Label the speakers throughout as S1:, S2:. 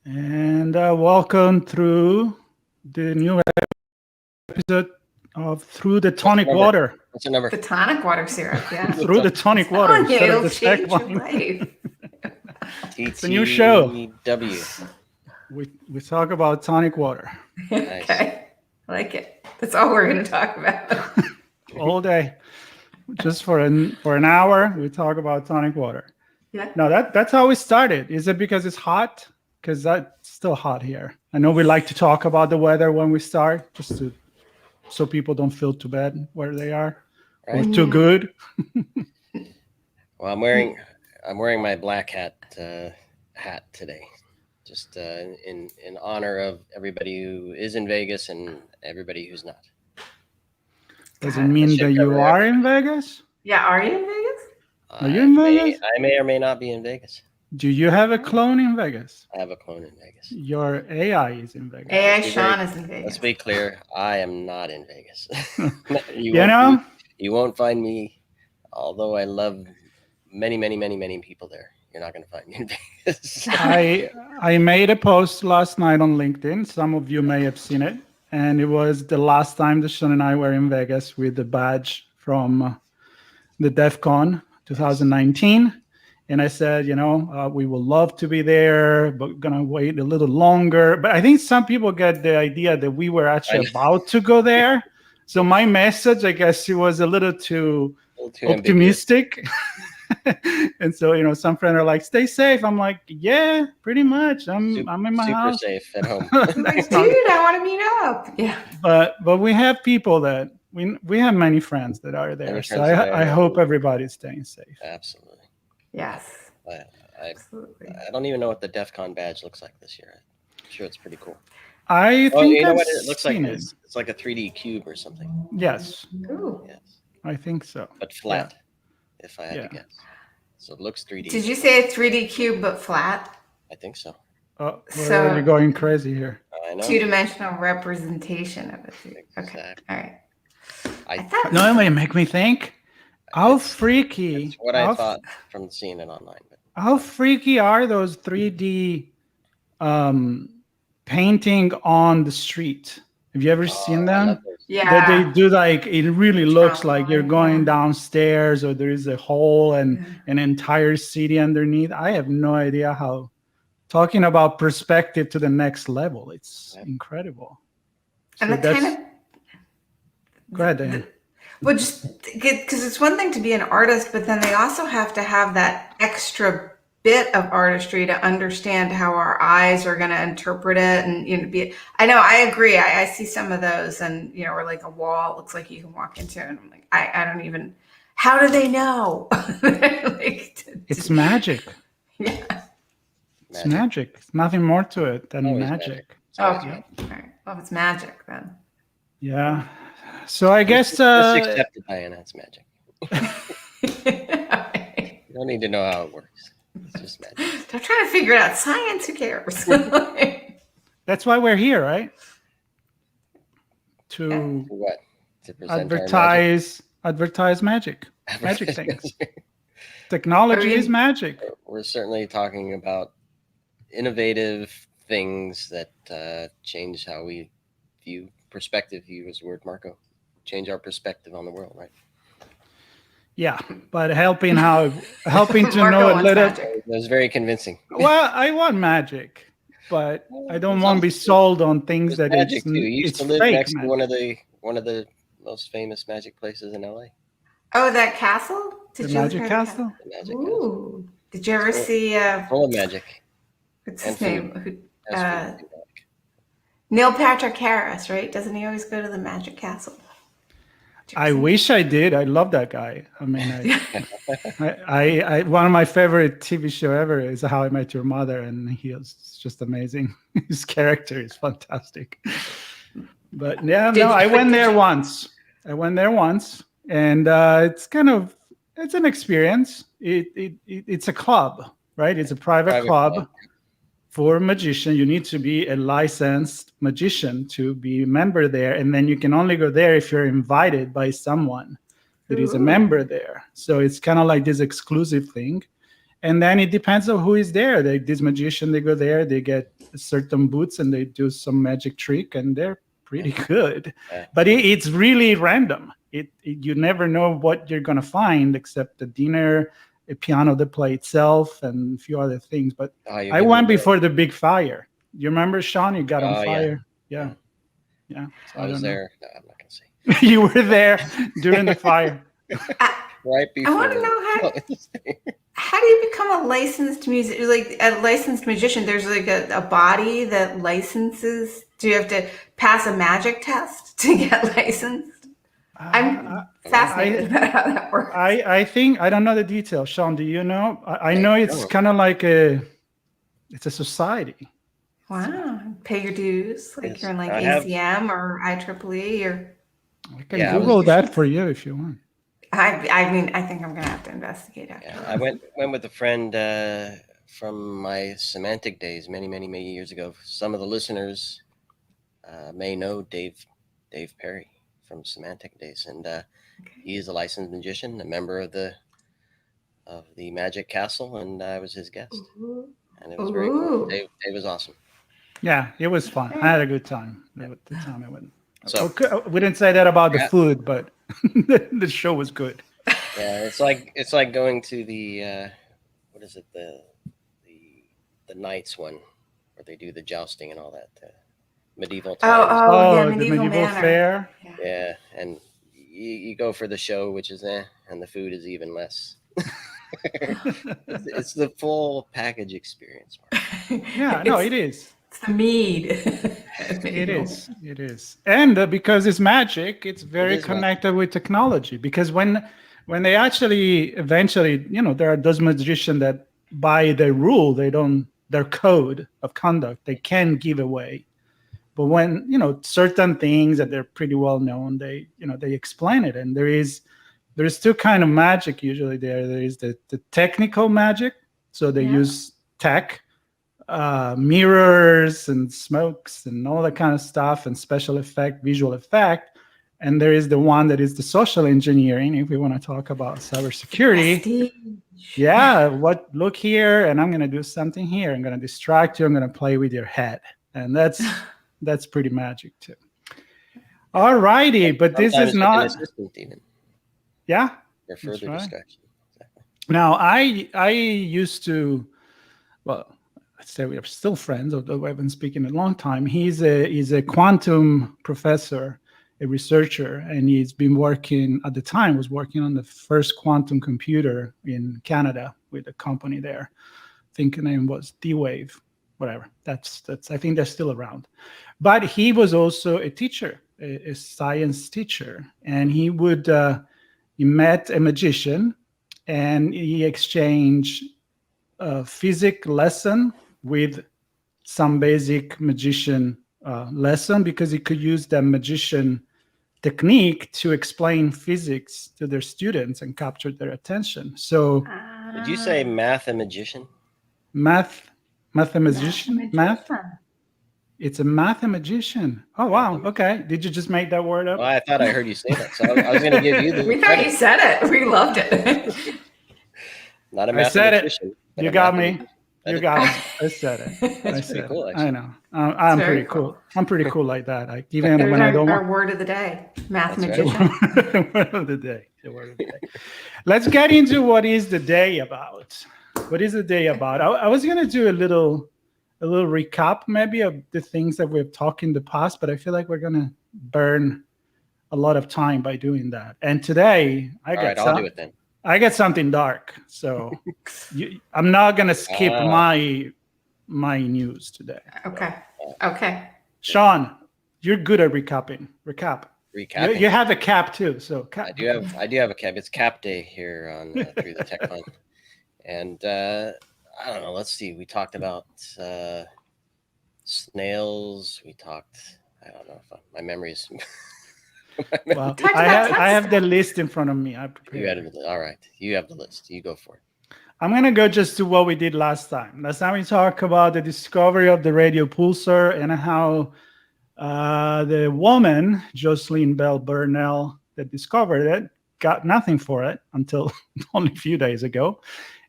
S1: And welcome through the new episode of Through the Tonic Water.
S2: What's the number?
S3: The tonic water syrup, yeah.
S1: Through the Tonic Water
S3: Oh,
S1: instead of
S3: it'll
S1: the
S3: change your
S1: TechVine.
S3: life.
S1: It's a new show.
S2: TTW.
S1: We talk about tonic water
S2: Nice.
S3: Okay, I like it. That's all we're going to talk about.
S1: all day. Just for an hour, we talk about tonic water.
S3: Yeah.
S1: No, that's how we started. Is it because it's hot? Because that's still hot here. I know we like to talk about the weather when we start, so people don't feel too bad where they are or too good.
S2: Well, I'm wearing my black hat today, just in honor of everybody who is in Vegas and everybody who's not.
S1: Does it mean that you are in Vegas?
S3: Yeah, are you in Vegas?
S1: Are you in Vegas?
S2: I may or may not be in Vegas.
S1: Do you have a clone in Vegas?
S2: I have a clone in Vegas.
S1: Your AI is in Vegas.
S3: AI Sean is in Vegas.
S2: Let's be clear, I am not in Vegas. You won't find me, although I love many people there. You're not going to find me in Vegas.
S1: I made a post last night on LinkedIn. Some of you may have seen it. And it was the last time that Sean and I were in Vegas with the badge from the DEF CON 2019. And I said, we would love to be there, but going to wait a little longer. But I think some people get the idea that we were actually about to go there. So my message, I guess, it was a little too optimistic. And so, some friends are like, stay safe. I'm like, yeah, pretty much. I'm in my house.
S2: Super safe at home.
S3: Like, dude, I want to meet up. Yeah.
S1: But we have people that we have many friends that are there. So I hope everybody's staying safe.
S2: Absolutely.
S3: Yes.
S2: Absolutely. I don't even know what the DEF CON badge looks like this year. I'm sure it's pretty cool.
S1: I think
S2: you know what it looks like? It's like a 3D cube or something.
S1: Yes.
S3: Ooh.
S2: Yes.
S1: I think so.
S2: But flat, if I had to guess. So it looks 3D.
S3: Did you say a 3D cube but flat?
S2: I think so.
S1: We're really going crazy here.
S2: I know.
S3: Two-dimensional representation of it. Okay.
S2: Exactly.
S3: All right.
S1: No, it make me think. How freaky.
S2: That's what I thought from seeing it online. But
S1: how freaky are those 3D painting on the street? Have you ever seen them?
S3: Yeah.
S1: That they do it really looks like you're going downstairs or there is a hole and an entire city underneath. I have no idea how. Talking about perspective to the next level, it's incredible.
S3: And
S1: so
S3: go
S1: ahead, Dan.
S3: Well, just because it's one thing to be an artist, but then they also have to have that extra bit of artistry to understand how our eyes are going to interpret it. And, I know, I agree. I see some of those and, or like a wall, it looks like you can walk into it. And I'm like, I don't even, how do they know?
S1: It's magic.
S3: Yeah.
S1: It's magic. It's nothing more to it than magic.
S3: Okay. All right. Well, if it's magic, then.
S1: Yeah. So I guess...
S2: It's accepted, Diana. It's magic. You don't need to know how it works. It's just magic.
S3: They're trying to figure it out. Science, who cares?
S1: That's why we're here, right? To
S2: what? To
S1: advertise magic things. Technology is magic.
S2: We're certainly talking about innovative things that change how we view perspective. You use the word, Marco. Change our perspective on the world, right?
S1: Yeah, but helping to know a little.
S2: That was very convincing.
S1: Well, I want magic, but I don't want to be sold on things that
S2: magic too. You used to live next
S1: magic.
S2: to one of the most famous magic places in LA.
S3: Oh, that castle?
S1: The Magic Castle?
S2: The Magic
S3: Ooh. Did you ever see
S2: full of magic?
S3: What's his name? Neil Patrick Harris, right? Doesn't he always go to the Magic Castle?
S1: I wish I did. I love that guy. I mean, I one of my favorite TV show ever is How I Met Your Mother, and he is just amazing. His character is fantastic. But I went there once. And it's an experience. It's a club, right? It's a private club for a magician. You need to be a licensed magician to be a member there. And then you can only go there if you're invited by someone that is a member there. So it's kind of like this exclusive thing. And then it depends on who is there. This magician, they go there, they get certain boots, and they do some magic trick, and they're pretty good.
S2: Yeah.
S1: But it's really random. You never know what you're gonna find, except the dinner, a piano to play itself, and a few other things. But I went before the big fire. You remember, Sean? You got on fire. Yeah. So
S2: I was there. No, I'm not gonna say.
S1: You were there during the fire.
S2: Right before.
S3: I want to know how do you become a licensed magician? There's like a body that licenses. Do you have to pass a magic test to get licensed? I'm fascinated about how that works.
S1: I think I don't know the details. Sean, do you know? I know it's kind of like it's a society.
S3: Wow. Pay your dues, like you're in like ACM or IEEE or.
S1: I can Google that for you if you want.
S3: I mean, I think I'm gonna have to investigate after.
S2: Yeah, I went with a friend from my semantic days many years ago. Some of the listeners may know Dave Perry from semantic days, and he is a licensed magician, a member of the Magic Castle, and I was his guest, and it was very cool. Dave was awesome.
S1: Yeah, it was fun. I had a good time at the time I went. So we didn't say that about the food, but the show was good.
S2: Yeah, it's like going to the what is it, the Knights one where they do the jousting and all that medieval times.
S1: The medieval fair.
S2: Yeah, and you go for the show, which is and the food is even less. It's the full package experience, Mark.
S1: Yeah, no, it is.
S3: It's the mead.
S1: It is. And because it's magic, it's very connected with technology. Because when they actually eventually, there are those magicians that by their rule, their code of conduct, they can give away. But when, certain things that they're pretty well known, they explain it. And there's two kind of magic usually there. There is the technical magic. So they use tech, mirrors and smokes and all that kind of stuff, and special effect, visual effect. And there is the one that is the social engineering, if we want to talk about cybersecurity. Yeah, look here, and I'm going to do something here. I'm going to distract you. I'm going to play with your head. And that's pretty magic too. All righty, but this is not. Yeah.
S2: For further discussion. Exactly.
S1: Now, I used to, I'd say we are still friends, although I've been speaking a long time. He's a quantum professor, a researcher, and he's been working was working on the first quantum computer in Canada with a company there. I think the name was D-Wave, whatever. That's I think they're still around. But he was also a teacher, a science teacher, and he met a magician, and he exchanged a physics lesson with some basic magician lesson, because he could use that magician technique to explain physics to their students and capture their attention. So,
S2: did you say mathematician?
S1: Mathematician? Math? It's a mathematician. Oh, wow. Okay. Did you just make that word up?
S2: Well, I thought I heard you say that, so I was going to give you the
S3: We thought you said it. We loved it.
S1: Not a mathematician. You got me. You got it. I said it.
S2: That's pretty cool, actually.
S1: I know. I'm pretty cool. I'm pretty cool like that. Even when I don't want.
S3: Our word of the day, mathematician.
S1: Word of the day. The word of the day. Let's get into what is the day about. What is the day about? I was going to do a little recap maybe of the things that we've talked in the past, but I feel like we're going to burn a lot of time by doing that. And today
S2: I'll do it then.
S1: I get something dark, so I'm not gonna skip my news today.
S3: Okay.
S1: Sean, you're good at recapping.
S2: Recapping.
S1: You have a cap too, so
S2: I do have a cap. It's cap day here on through the TechVine, and I don't know. Let's see. We talked about snails. We talked. I don't know if my memory is.
S1: Well, I have the list in front of me.
S2: All right. You have the list. You go for it.
S1: I'm going to go just to what we did last time. Last time we talked about the discovery of the radio pulsar and how the woman, Jocelyn Bell Burnell, that discovered it, got nothing for it until only a few days ago.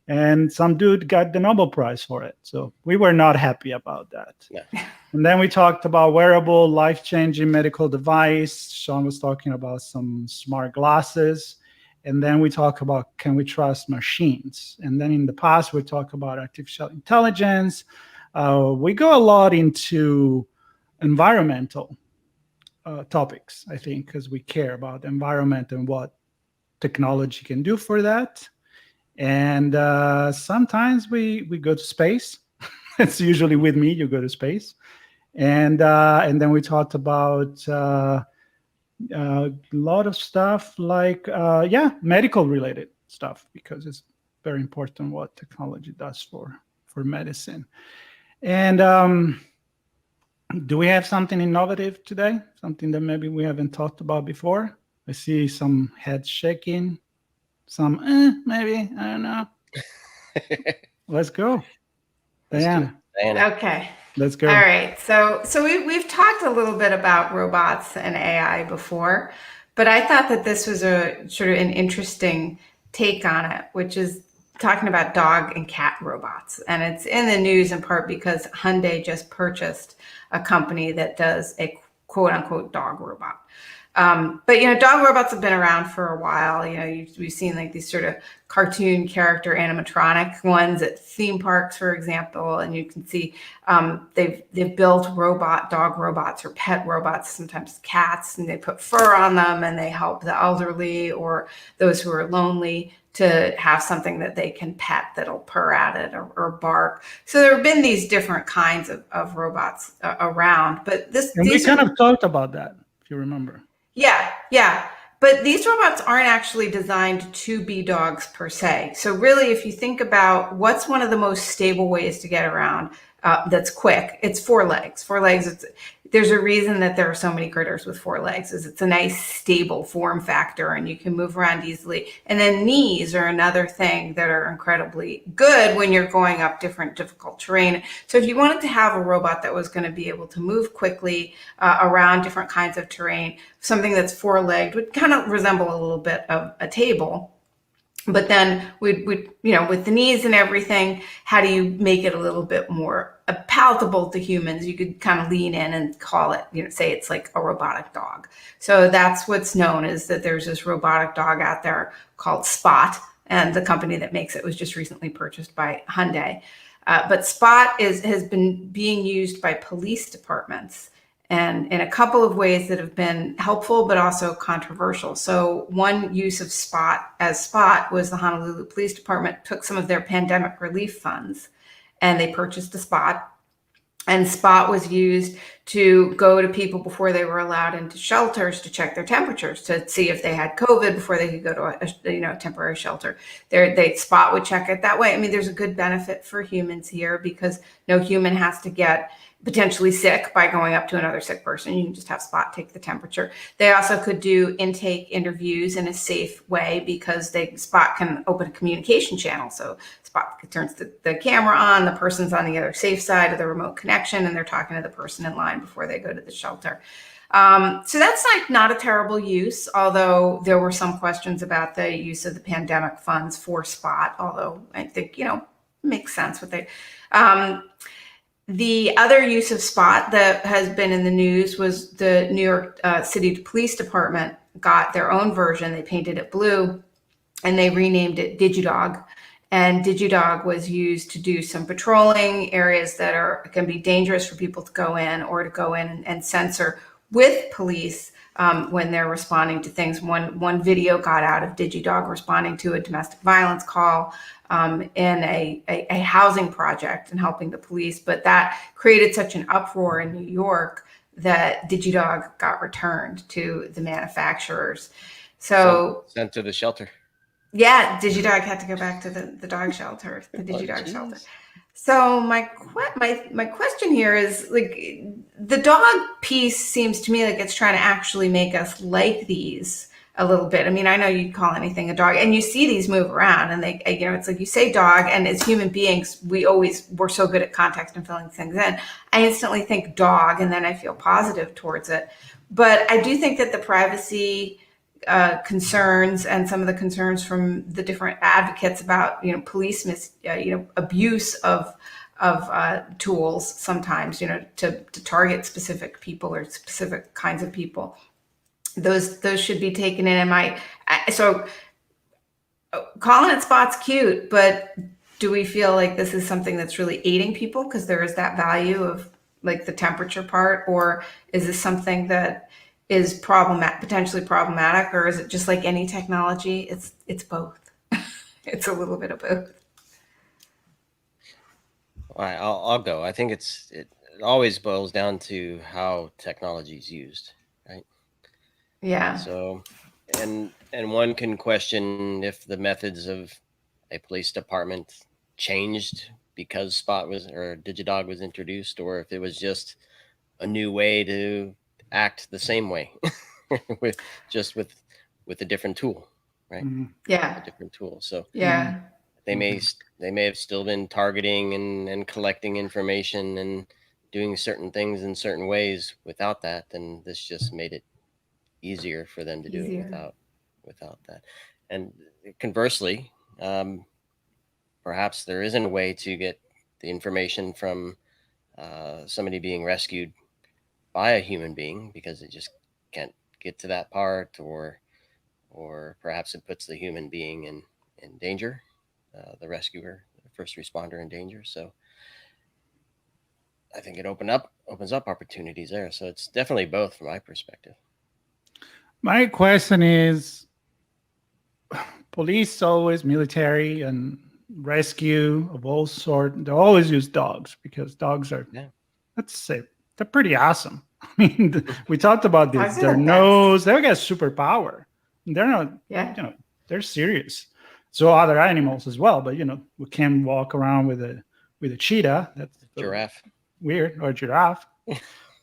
S1: and some dude got the Nobel Prize for it. So we were not happy about that.
S2: Yeah.
S1: And then we talked about wearable, life-changing medical device. Sean was talking about some smart glasses. And then we talk about, can we trust machines? And then in the past, we talk about artificial intelligence. We go a lot into environmental topics, I think, because we care about the environment and what technology can do for that. And sometimes we go to space. It's usually with me, you go to space. And then we talked about a lot of stuff like, medical related stuff, because it's very important what technology does for medicine. And do we have something innovative today? Something that maybe we haven't talked about before? I see some heads shaking. Some, maybe, I don't know. Let's go. Diana.
S3: Okay.
S1: Let's go.
S3: All right. So we've talked a little bit about robots and AI before, but I thought that this was a sort of an interesting take on it, which is talking about dog and cat robots. And it's in the news in part because Hyundai just purchased a company that does a quote unquote dog robot. But dog robots have been around for a while. We've seen like these sort of cartoon character animatronic ones at theme parks, for example, and you can see they've built dog robots or pet robots, sometimes cats, and they put fur on them and they help the elderly or those who are lonely to have something that they can pet that'll purr at it or bark. So there have been these different kinds of robots around, but
S1: we kind of talked about that, if you remember.
S3: Yeah. But these robots aren't actually designed to be dogs per se. So really, if you think about what's one of the most stable ways to get around that's quick, it's 4 legs. 4 legs, there's a reason that there are so many critters with 4 legs, is it's a nice stable form factor and you can move around easily. And then knees are another thing that are incredibly good when you're going up difficult terrain. So if you wanted to have a robot that was going to be able to move quickly around different kinds of terrain, something that's 4-legged would kind of resemble a little bit of a table. But then we'd with the knees and everything, how do you make it a little bit more palatable to humans? You could kind of lean in and call it, say it's like a robotic dog. So that's what's known, is that there's this robotic dog out there called Spot, and the company that makes it was just recently purchased by Hyundai. But Spot has been being used by police departments, and in a couple of ways that have been helpful, but also controversial. So one use of Spot was the Honolulu Police Department took some of their pandemic relief funds and they purchased a Spot. And Spot was used to go to people before they were allowed into shelters to check their temperatures, to see if they had COVID before they could go to a temporary shelter. Spot would check it that way. I mean, there's a good benefit for humans here because no human has to get potentially sick by going up to another sick person. You can just have Spot take the temperature. They also could do intake interviews in a safe way because Spot can open a communication channel. So Spot turns the camera on, the person's on the other safe side of the remote connection, and they're talking to the person in line before they go to the shelter. So that's not a terrible use, although there were some questions about the use of the pandemic funds for Spot, although I think, makes sense what they... The other use of Spot that has been in the news was the New York City Police Department got their own version. They painted it blue and they renamed it DigiDog. And DigiDog was used to do some patrolling areas that can be dangerous for people to go in, or to go in and censor with police when they're responding to things. One video got out of DigiDog responding to a domestic violence call in a housing project and helping the police. But that created such an uproar in New York that DigiDog got returned to the manufacturers. So
S2: sent to the shelter.
S3: Yeah, DigiDog had to go back to the dog shelter, the DigiDog shelter. So my question here is, like, the dog piece seems to me like it's trying to actually make us like these a little bit. I mean, I know you'd call anything a dog, and you see these move around, and they, it's like you say dog, and as human beings, we're so good at context and filling things in. I instantly think dog, and then I feel positive towards it. But I do think that the privacy concerns and some of the concerns from the different advocates about police abuse of tools sometimes to target specific people or specific kinds of people. Those should be taken in. So calling it spots cute, but do we feel like this is something that's really aiding people because there is that value of like the temperature part, or is this something that is potentially problematic, or is it just like any technology? It's both. It's a little bit of both.
S2: All right, I'll go. I think it always boils down to how technology is used, right?
S3: Yeah.
S2: So, and one can question if the methods of a police department changed because Spot was or Digidog was introduced, or if it was just a new way to act the same way with a different tool, right?
S3: Yeah.
S2: A different tool. So
S3: Yeah.
S2: they may have still been targeting and collecting information and doing certain things in certain ways without that. Then this just made it easier for them to do it without that. And conversely, perhaps there isn't a way to get the information from somebody being rescued by a human being because it just can't get to that part, or perhaps it puts the human being in danger, the rescuer, the first responder in danger. So I think it opens up opportunities there. So it's definitely both from my perspective.
S1: My question is, police always, military and rescue of all sort, they always use dogs because dogs are, let's say, they're pretty awesome. I mean, we talked about this. Their nose, they got superpower. They're not, they're serious. So other animals as well, but we can't walk around with a cheetah. That's
S2: giraffe.
S1: Weird, or giraffe.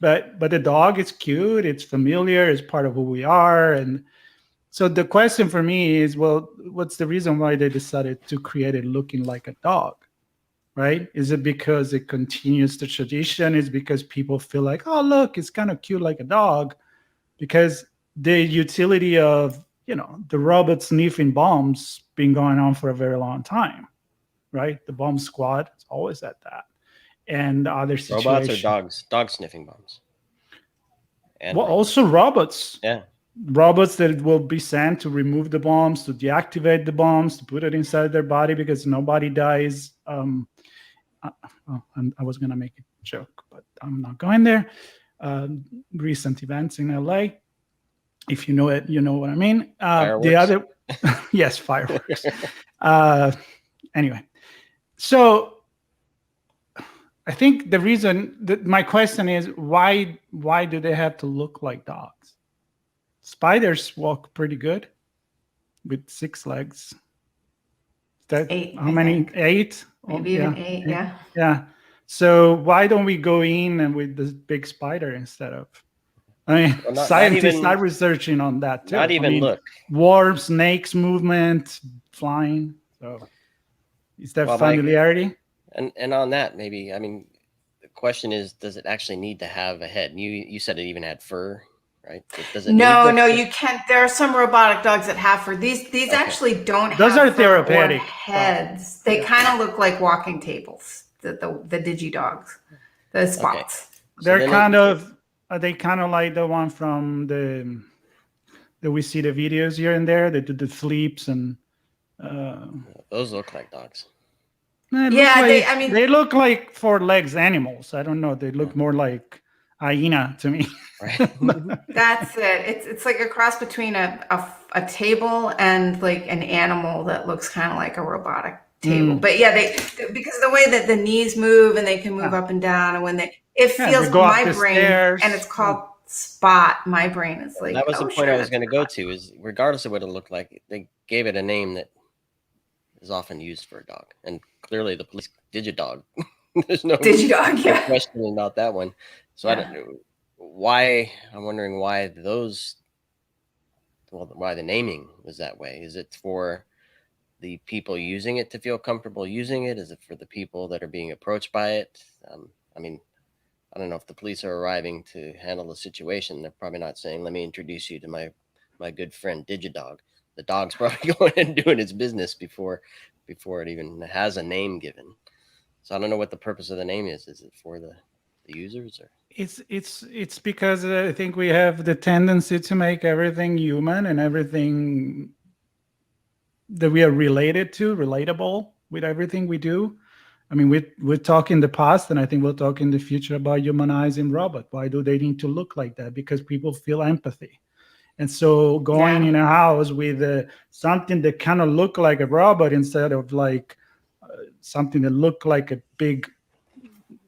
S1: but the dog is cute. It's familiar. It's part of who we are. And so the question for me is, well, what's the reason why they decided to create it looking like a dog, right? Is it because it continues the tradition? Is it because people feel like, oh, look, it's kind of cute like a dog? Because the utility of, the robot sniffing bombs been going on for a very long time, right? The bomb squad is always at that. And other situations.
S2: Robots or dogs? Dog sniffing bombs.
S1: And well, also robots.
S2: Yeah.
S1: Robots that will be sent to remove the bombs, to deactivate the bombs, to put it inside their body because nobody dies. I was going to make a joke, but I'm not going there. Recent events in LA. If you know it, you know what I mean. The other, yes, fireworks. Anyway, so I think the reason that my question is why do they have to look like dogs? Spiders walk pretty good with 6 legs. That
S3: 8.
S1: How many? 8?
S3: Maybe even 8. Yeah.
S1: Yeah. So why don't we go in and with this big spider instead of? I mean, scientists are researching on that too.
S2: Look.
S1: Worms, snakes, movement, flying. So is there familiarity?
S2: And on that, maybe, I mean, the question is, does it actually need to have a head? You said it even had fur, right? Does it
S3: no, you can't. There are some robotic dogs that have fur. These actually don't
S1: Those
S3: have
S1: are therapeutic
S3: heads. They kind of look like walking tables, the Digidogs, the Spots.
S1: Okay. So are they kind of like the one from that we see the videos here and there? They do the flips and
S2: those look like dogs.
S1: They look like 4 legs animals. I don't know. They look more like hyena to me.
S2: Right.
S3: That's it. It's like a cross between a table and like an animal that looks kind of like a robotic table. But because of the way that the knees move and they can move up and down, and when it feels my brain,
S1: stairs.
S3: And it's called Spot. My brain is like,
S2: that was the point I was going to go to. Is regardless of what it looked like, they gave it a name that is often used for a dog, and clearly the police Digidog. There's no
S3: Digidog,
S2: no question about that one. So I don't know why. I'm wondering why why the naming was that way. Is it for the people using it to feel comfortable using it? Is it for the people that are being approached by it? I mean, I don't know if the police are arriving to handle the situation. They're probably not saying, "Let me introduce you to my my good friend Digidog. The dog's probably going and doing its business before it even has a name given. So I don't know what the purpose of the name is. Is it for the users or?
S1: It's because I think we have the tendency to make everything human and everything that we are relatable with everything we do. I mean, we talk in the past, and I think we'll talk in the future about humanizing robot. Why do they need to look like that? Because people feel empathy. And so going in a house with something that kind of look like a robot instead of like something that looked like a big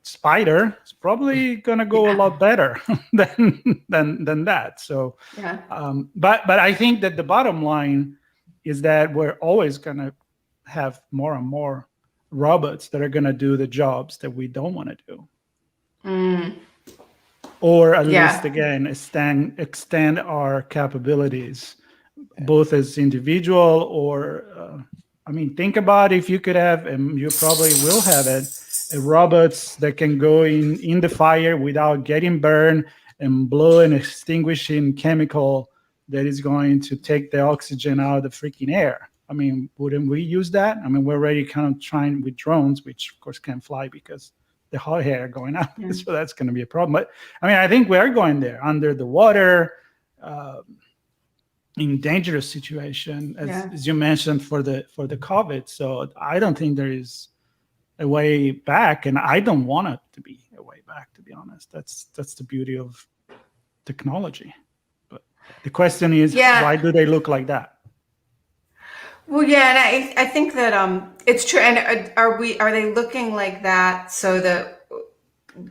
S1: spider, it's probably going to go a lot better than that. So, but I think that the bottom line is that we're always going to have more and more robots that are going to do the jobs that we don't want to do. Or at least, again, extend our capabilities, both as individual or, I mean, think about if you could have, and you probably will have it, robots that can go in the fire without getting burned and blow an extinguishing chemical that is going to take the oxygen out of the freaking air. I mean, wouldn't we use that? I mean, we're already kind of trying with drones, which of course can't fly because the hot air going up. So that's going to be a problem. But I mean, I think we are going there under the water, in dangerous situation, as you mentioned for the COVID. So I don't think there is a way back, and I don't want it to be a way back, to be honest. That's the beauty of technology. But the question is, why do they look like that?
S3: Well, yeah, and I think that it's true. And are they looking like that so that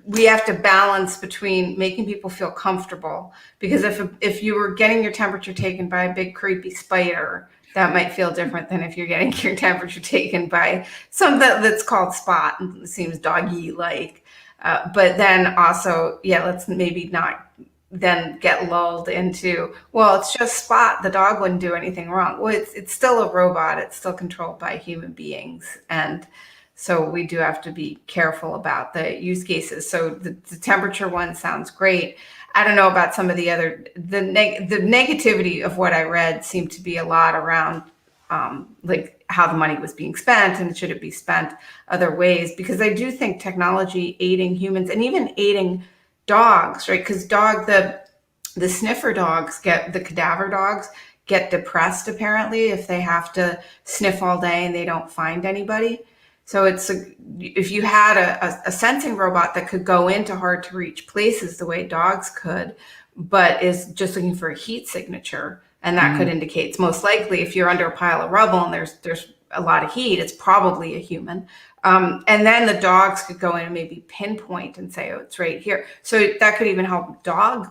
S3: we have to balance between making people feel comfortable? Because if you were getting your temperature taken by a big creepy spider, that might feel different than if you're getting your temperature taken by something that's called Spot and seems doggy like. But then also, let's maybe not then get lulled into, well, it's just Spot, the dog wouldn't do anything wrong. Well, it's still a robot. It's still controlled by human beings. And so we do have to be careful about the use cases. So the temperature one sounds great. I don't know about some of the other, the negativity of what I read seemed to be a lot around like how the money was being spent and should it be spent other ways, because I do think technology aiding humans and even aiding dogs, right? Because the sniffer dogs the cadaver dogs get depressed apparently if they have to sniff all day and they don't find anybody. So if you had a sensing robot that could go into hard to reach places the way dogs could, but is just looking for a heat signature, and that could indicate, it's most likely if you're under a pile of rubble and there's a lot of heat, it's probably a human. And then the dogs could go in and maybe pinpoint and say, oh, it's right here. So that could even help dog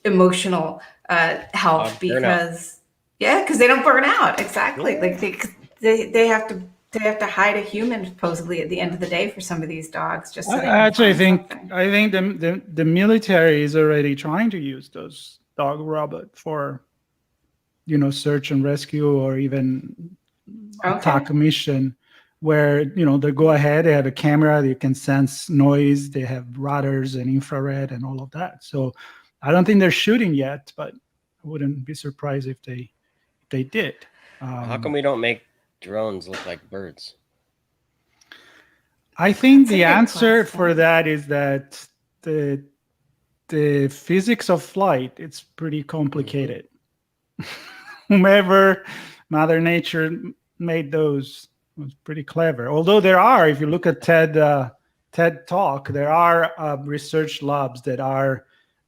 S3: emotional health, because they don't burn out. Exactly. Like they have to hide a human supposedly at the end of the day for some of these dogs. Just so I think
S1: the military is already trying to use those dog robots for, search and rescue, or even attack a mission, where they go ahead, they have a camera, they can sense noise, they have radars and infrared and all of that. So I don't think they're shooting yet, but I wouldn't be surprised if they did.
S2: How come we don't make drones look like birds?
S1: I think the answer for that is that the physics of flight, it's pretty complicated. Whomever Mother Nature made those was pretty clever. Although there are, if you look at TED Talk, there are research labs that are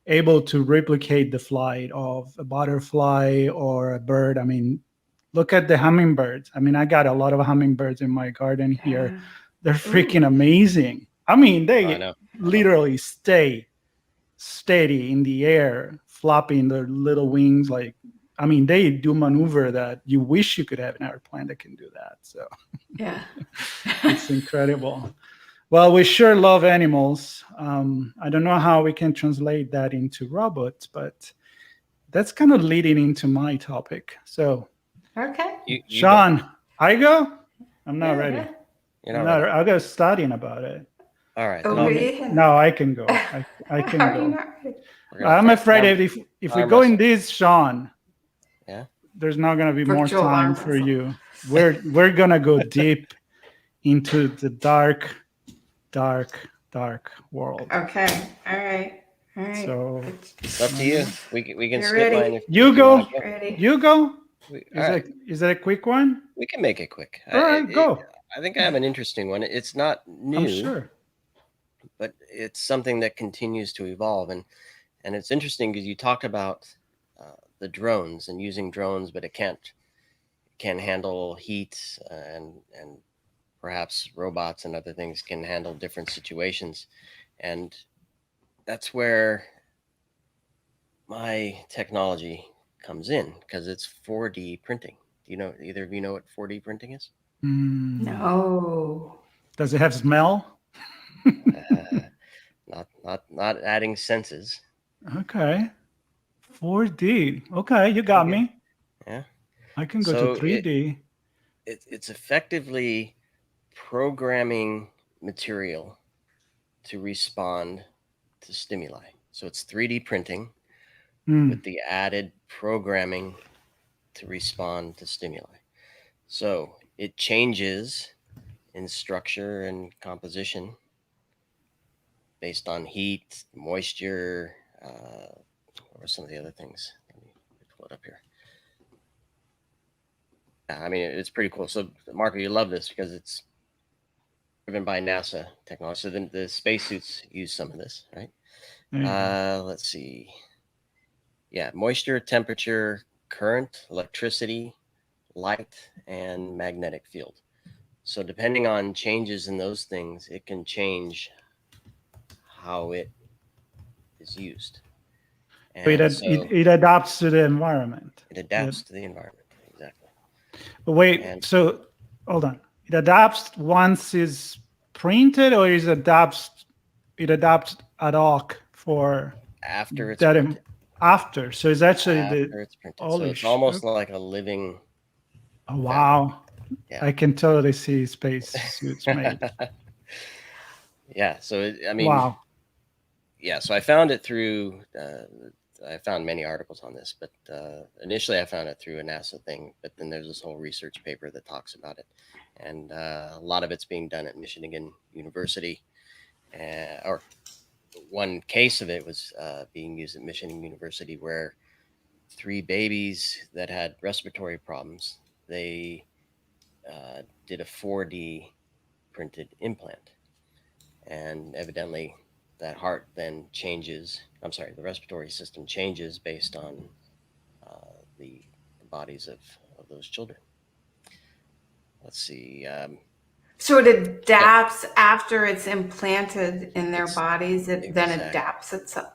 S1: able to replicate the flight of a butterfly or a bird. I mean, look at the hummingbirds. I mean, I got a lot of hummingbirds in my garden here. They're freaking amazing. I mean, they literally stay steady in the air, flopping their little wings. Like, I mean, they do maneuver that you wish you could have an airplane that can do that. So it's incredible. Well, we sure love animals. I don't know how we can translate that into robots, but that's kind of leading into my topic. So,
S3: okay,
S1: Sean, I go? I'm not ready.
S2: I'll
S1: go studying about it.
S2: All right.
S1: No, I can go. I can go. I'm afraid if we
S2: arm
S1: go in
S2: wrestle.
S1: this, Sean,
S2: Yeah.
S1: there's not going to be more
S3: Virtual
S1: time
S3: arm
S1: for
S3: wrestle.
S1: you. We're going to go deep into the dark world.
S3: Okay. All right. All right.
S1: So
S2: It's up to you. We can
S3: You're
S2: skip
S3: ready.
S2: mine if
S1: you
S2: you want
S1: go.
S2: to go.
S3: Ready.
S1: You go.
S2: All right.
S1: Is that a quick one?
S2: We can make it quick.
S1: All right, go.
S2: I think I have an interesting one. It's not new,
S1: I'm sure.
S2: but it's something that continues to evolve. And it's interesting because you talked about the drones and using drones, but it can handle heat and perhaps robots and other things can handle different situations. And that's where my technology comes in because it's 4D printing. Do you know, either of you know what 4D printing is?
S3: No.
S1: Does it have smell?
S2: Not adding senses.
S1: Okay. 4D. Okay, you got me.
S2: Yeah.
S1: I can go
S2: So
S1: to 3D.
S2: It's effectively programming material to respond to stimuli. So it's 3D printing with the added programming to respond to stimuli. So it changes in structure and composition based on heat, moisture, or some of the other things. Let me pull it up here. I mean, it's pretty cool. So, Marco, you love this because it's driven by NASA technology. So the spacesuits use some of this, right? Let's see. Yeah, moisture, temperature, current, electricity, light, and magnetic field. So depending on changes in those things, it can change how it is used. And so
S1: it adapts to the environment.
S2: it adapts to the environment. Exactly.
S1: Wait, so hold on. It adapts once it's printed, or it adapts ad hoc for
S2: after it's
S1: that
S2: printed.
S1: After. So it's actually
S2: After it's printed. So it's almost like a living.
S1: Oh, wow.
S2: Yeah.
S1: I can totally see space suits made.
S2: Yeah. So I mean,
S1: wow.
S2: Yeah. So I found it through. I found many articles on this, but initially I found it through a NASA thing. But then there's this whole research paper that talks about it, and a lot of it's being done at Michigan University, or one case of it was being used at Michigan University, where 3 babies that had respiratory problems, they did a 4D printed implant, and evidently that heart then changes. I'm sorry, the respiratory system changes based on the bodies of those children. Let's see.
S3: So it adapts after it's implanted in their bodies. It then
S2: Exactly.
S3: adapts itself.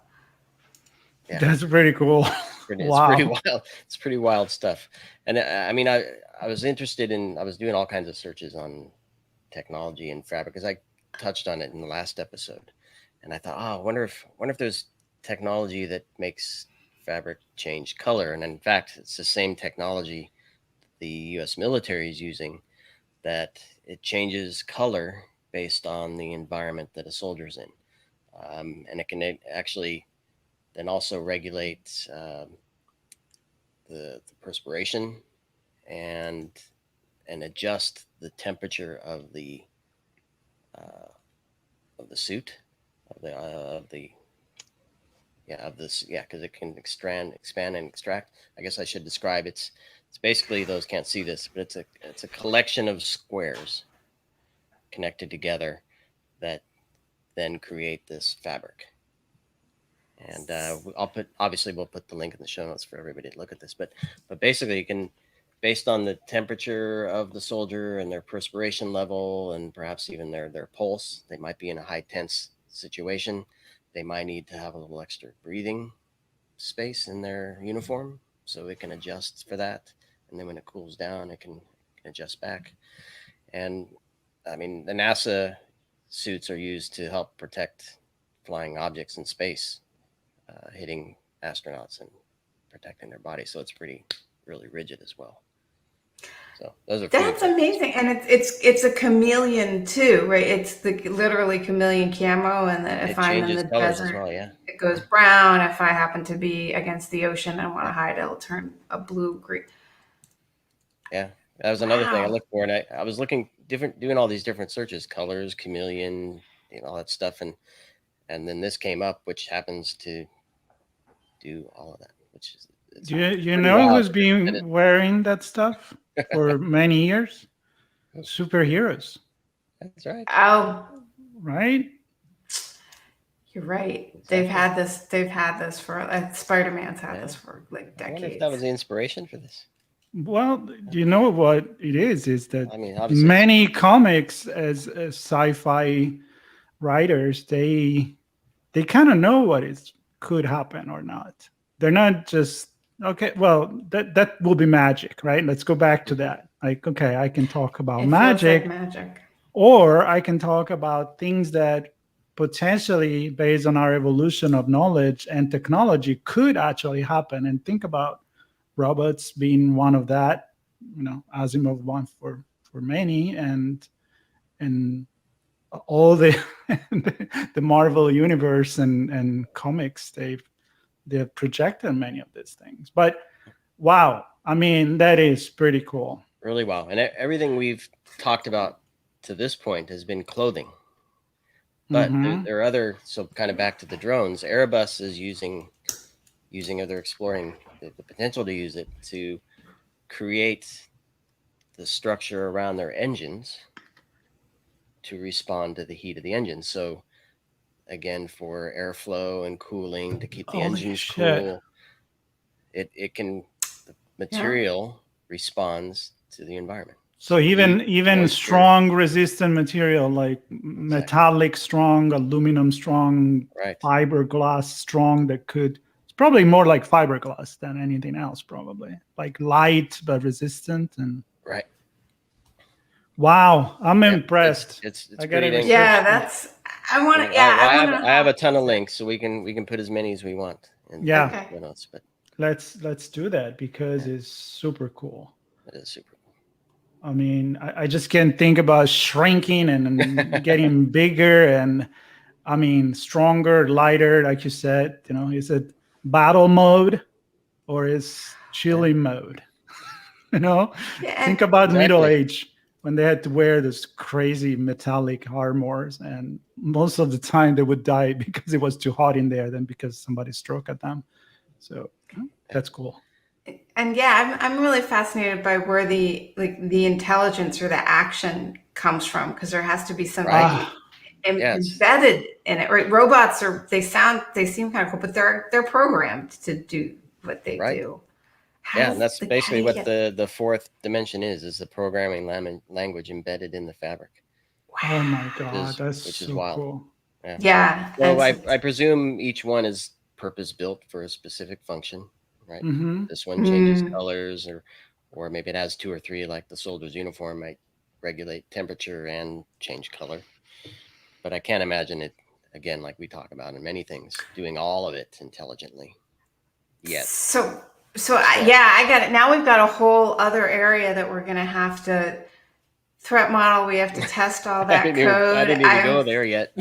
S1: Yeah. That's pretty cool.
S2: It's pretty wild. It's pretty wild stuff. And I mean, I was interested in. I was doing all kinds of searches on technology and fabric because I touched on it in the last episode, and I thought, I wonder if there's technology that makes fabric change color. And in fact, it's the same technology the U.S. military is using, that it changes color based on the environment that a soldier's in, and it can actually then also regulate the perspiration and adjust the temperature of the suit because it can expand and extract. I guess I should describe it's basically, those can't see this, but it's a collection of squares connected together that then create this fabric. And we'll put the link in the show notes for everybody to look at this. But basically, you can, based on the temperature of the soldier and their perspiration level, and perhaps even their pulse, they might be in a high tense situation. They might need to have a little extra breathing space in their uniform, so it can adjust for that. And then when it cools down, it can adjust back. And I mean, the NASA suits are used to help protect flying objects in space, hitting astronauts and protecting their body. So it's really rigid as well. So those are.
S3: That's amazing, and it's a chameleon too, right? It's the literally chameleon camo, and then I find in the desert.
S2: As well, yeah.
S3: it goes brown. If I happen to be against the ocean and want to hide, it'll turn a blue green.
S2: Yeah, that was another thing I
S3: Wow.
S2: looked for, and I was looking doing all these different searches, colors, chameleon, all that stuff, and then this came up, which happens to do all of that, which is it's
S1: You
S2: pretty
S1: know
S2: wild
S1: who's
S2: that they did
S1: been wearing that stuff for many years? Superheroes,
S2: it. That's right.
S3: Oh,
S1: right?
S3: you're right.
S2: Exactly.
S3: They've had this for Spider-Man's had this for like
S2: I wonder
S3: decades.
S2: if that was the inspiration for this.
S1: Well, you know what it is that
S2: I mean, obviously,
S1: many comics as sci-fi writers, they kind of know what is could happen or not. They're not just okay. Well, that will be magic, right? Let's go back to that. Like, okay, I can talk about
S3: It feels
S1: magic,
S3: like magic.
S1: or I can talk about things that potentially, based on our evolution of knowledge and technology, could actually happen. And think about robots being one of that. Asimov one for many, and all the the Marvel universe and comics, they've projected many of these things. But wow, I mean, that is pretty cool.
S2: really wow. And everything we've talked about to this point has been clothing. But there are other, so kind of back to the drones, Airbus is using or they're exploring the potential to use it to create the structure around their engines to respond to the heat of the engine. So again, for airflow and cooling to keep the
S1: Holy
S2: engines
S1: shit.
S2: cool, the material responds to the environment.
S1: So even
S2: moisture.
S1: strong resistant material like metallic strong, aluminum strong,
S2: Right.
S1: fiberglass strong, that could, it's probably more like fiberglass than anything else, probably like light but resistant. And
S2: Right.
S1: wow, I'm impressed.
S2: It's
S1: I gotta
S2: pretty dang
S3: Yeah,
S2: cool.
S3: that's. I want to. Yeah,
S2: I
S3: want to.
S2: have a ton of links, so we can put as many as we want.
S1: Yeah.
S3: Okay.
S2: What else? But
S1: Let's do that because it's super cool.
S2: it is super cool.
S1: I mean, I just can't think about shrinking and getting bigger, and I mean, stronger, lighter, like you said. Is it battle mode or is chilling mode?
S3: Yeah,
S1: Think about
S2: Exactly.
S1: Middle Age when they had to wear this crazy metallic armors, and most of the time they would die because it was too hot in there than because somebody struck at them. So that's cool.
S3: and yeah, I'm really fascinated by where the intelligence or the action comes from, because there has to be something
S2: Right.
S1: Ah,
S3: embedded in it. Right? Robots they seem kind of cool, but they're programmed to do what they
S2: Right.
S3: do.
S2: Yeah, and that's basically what
S3: the
S2: the fourth dimension is the programming language embedded in the fabric.
S1: oh my God,
S2: is-
S1: that's
S2: which is
S1: so
S2: wild.
S1: cool.
S3: yeah.
S2: So
S3: and
S2: I presume each one is purpose built for a specific function, right?
S1: Hmm.
S2: This one changes colors, or maybe it has two or three, like the soldier's uniform might regulate temperature and change color. But I can't imagine it, again, like we talk about in many things, doing all of it intelligently yet.
S3: So I got it. Now we've got a whole other area that we're going to have to threat model. We have to test all that code.
S2: I didn't even go there yet.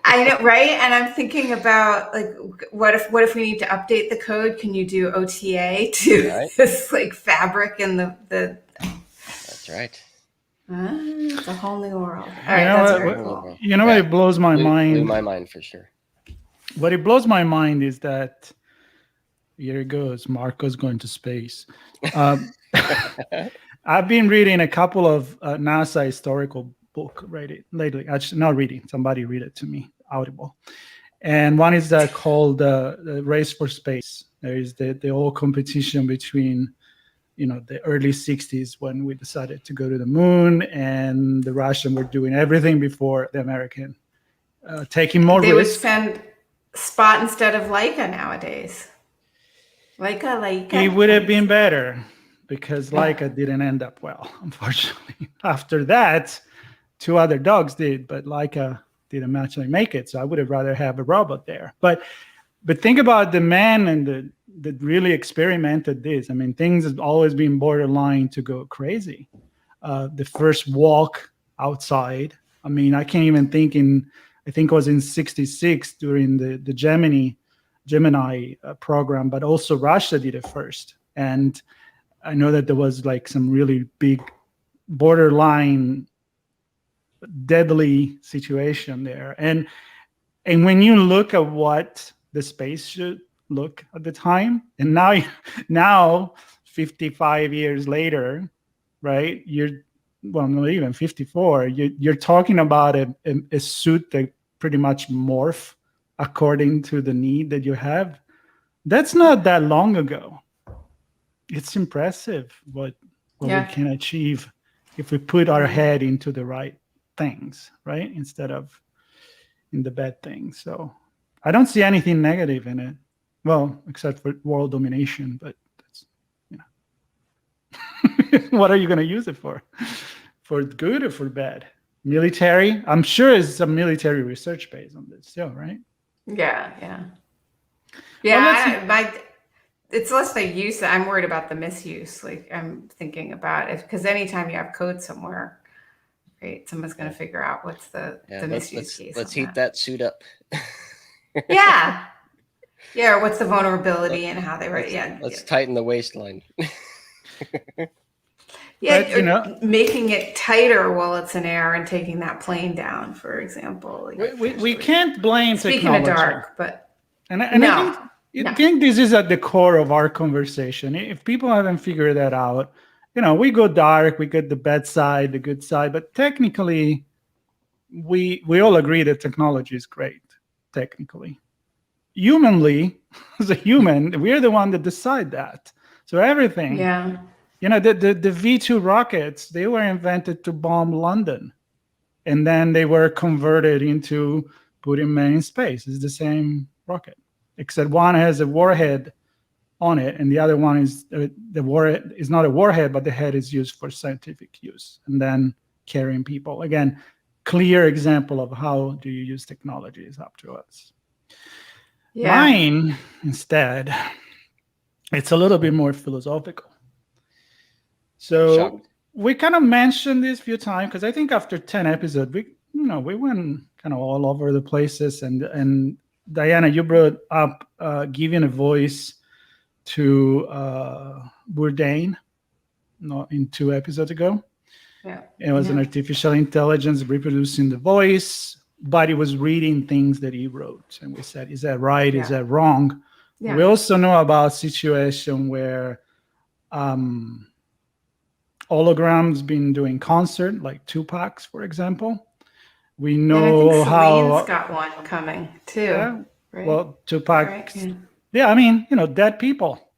S3: I know, right? And I'm thinking about like, what if we need to update the code? Can you do OTA to
S2: Right.
S3: this like fabric and the?
S2: That's right.
S3: It's a whole new world. All
S1: You
S3: right,
S1: know
S3: that's
S1: what-
S3: very
S1: what-
S3: cool.
S1: You know what
S2: Yeah.
S1: it blows my
S2: Blew
S1: mind?
S2: my mind for sure.
S1: What it blows my mind is that here it goes. Marco's going to space. I've been reading a couple of NASA historical book lately. Actually, not reading. Somebody read it to me, Audible. And one is called the Race for Space. There is the old competition between, the early 60s when we decided to go to the moon, and the Russians were doing everything before the American, taking more
S3: They would
S1: risk.
S3: send Spot instead of Leica nowadays. Leica.
S1: It would have been better because Leica didn't end up well, unfortunately. After that, two other dogs did, but Leica didn't actually make it. So I would have rather have a robot there. But think about the man and that really experimented this. I mean, things have always been borderline to go crazy. The first walk outside. I mean, I can't even think I think it was in '66 during the Gemini Gemini program, but also Russia did it first. And I know that there was like some really big borderline deadly situation there. And when you look at what the space should look at the time, and now 55 years later, right? Not even 54. You're talking about a suit that pretty much morph according to the need that you have. That's not that long ago. It's impressive what we can achieve if we put our head into the right things, right? Instead of in the bad things. So I don't see anything negative in it. Well, except for world domination, but that's, what are you going to use it for? For good or for bad? Military? I'm sure it's some military research based on this still, right?
S3: Yeah.
S1: Well,
S3: It's less the use. I'm worried about the misuse. Like I'm thinking about it because anytime you have code somewhere, right, someone's going to figure out what's the misuse case.
S2: Let's heat that suit up.
S3: Yeah. Or what's the vulnerability and how they write?
S2: Let's tighten the waistline.
S1: But,
S3: making it tighter while it's in air and taking that plane down, for example.
S1: We can't blame
S3: speaking
S1: technology.
S3: of dark, but
S1: I think this is at the core of our conversation. If people haven't figured that out, we go dark, we get the bad side, the good side, but technically, we all agree that technology is great, technically. Humanly, as a human, we're the one that decide that. So everything.
S3: Yeah.
S1: The V2 rockets, they were invented to bomb London. And then they were converted into putting men in space. It's the same rocket, except one has a warhead on it, and the other one is the warhead is not a warhead, but the head is used for scientific use and then carrying people. Again, clear example of how do you use technology is up to us. Yeah. Mine, instead, it's a little bit more philosophical. So we kind of mentioned this a few times because I think after 10 episodes, we went kind of all over the places. And Diana, you brought up giving a voice to Bourdain in 2 episodes ago.
S3: Yeah.
S1: It was an artificial intelligence reproducing the voice, but it was reading things that he wrote. And we said, is that right? Is that wrong? Yeah. We also know about situation where holograms been doing concert, like Tupac's, for example. We know
S3: and I think
S1: how
S3: Celine's got one coming too.
S1: Yeah.
S3: Right?
S1: Well, Tupac.
S3: Right?
S1: Yeah, I mean, dead people.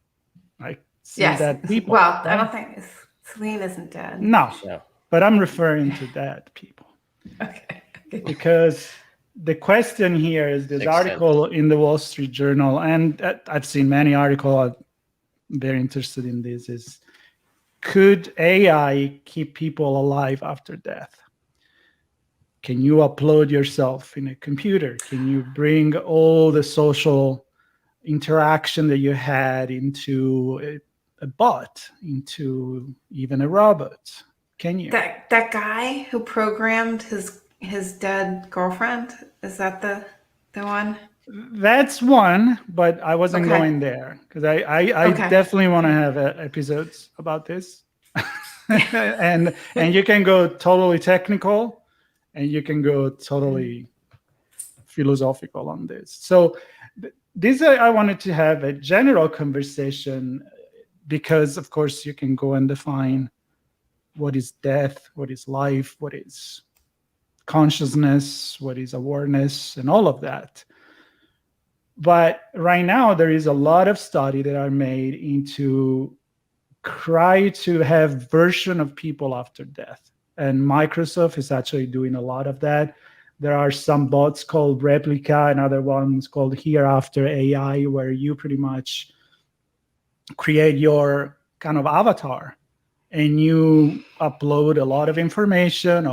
S1: I see dead people.
S3: Well, right? I don't think Celine isn't dead.
S1: No, but I'm referring to dead people.
S3: Okay.
S1: Because the question here is this article in the Wall Street Journal, and I've seen many articles. I'm very interested in this. Is could AI keep people alive after death? Can you upload yourself in a computer? Can you bring all the social interaction that you had into a bot, into even a robot? Can you?
S3: That guy who programmed his dead girlfriend, is that the one?
S1: That's one, but I wasn't going there because I definitely want to have episodes about this. and you can go totally technical and you can go totally philosophical on this. So I wanted to have a general conversation because, of course, you can go and define what is death, what is life, what is consciousness, what is awareness, and all of that. But right now, there is a lot of study that are made into try to have version of people after death. And Microsoft is actually doing a lot of that. There are some bots called Replica and other ones called Hereafter AI, where you pretty much create your kind of avatar and you upload a lot of information,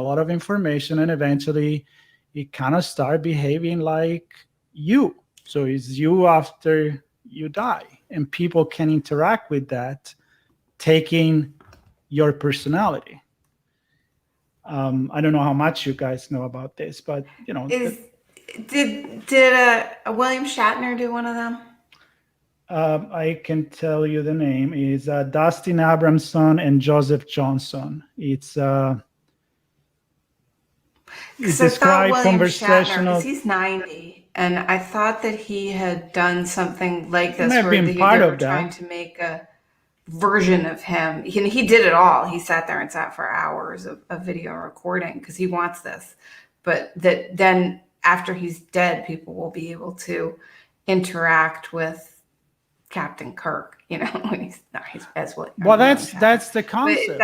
S1: and eventually it kind of start behaving like you. So it's you after you die, and people can interact with that, taking your personality. I don't know how much you guys know about this, but
S3: did William Shatner do one of them?
S1: I can tell you the name is Dustin Abramson and Joseph Johnson. It's it
S3: Because I thought
S1: described
S3: William Shatner, because
S1: conversational.
S3: he's 90, and I thought that he had done something like
S1: He may
S3: this
S1: have
S3: where
S1: been
S3: they
S1: part
S3: were
S1: of
S3: trying
S1: that.
S3: to make a version of him. He did it all. He sat there and sat for hours of video recording because he wants this. But that then after he's dead, people will be able to interact with Captain Kirk, when he's as what.
S1: Well, that's the
S3: But
S1: concept.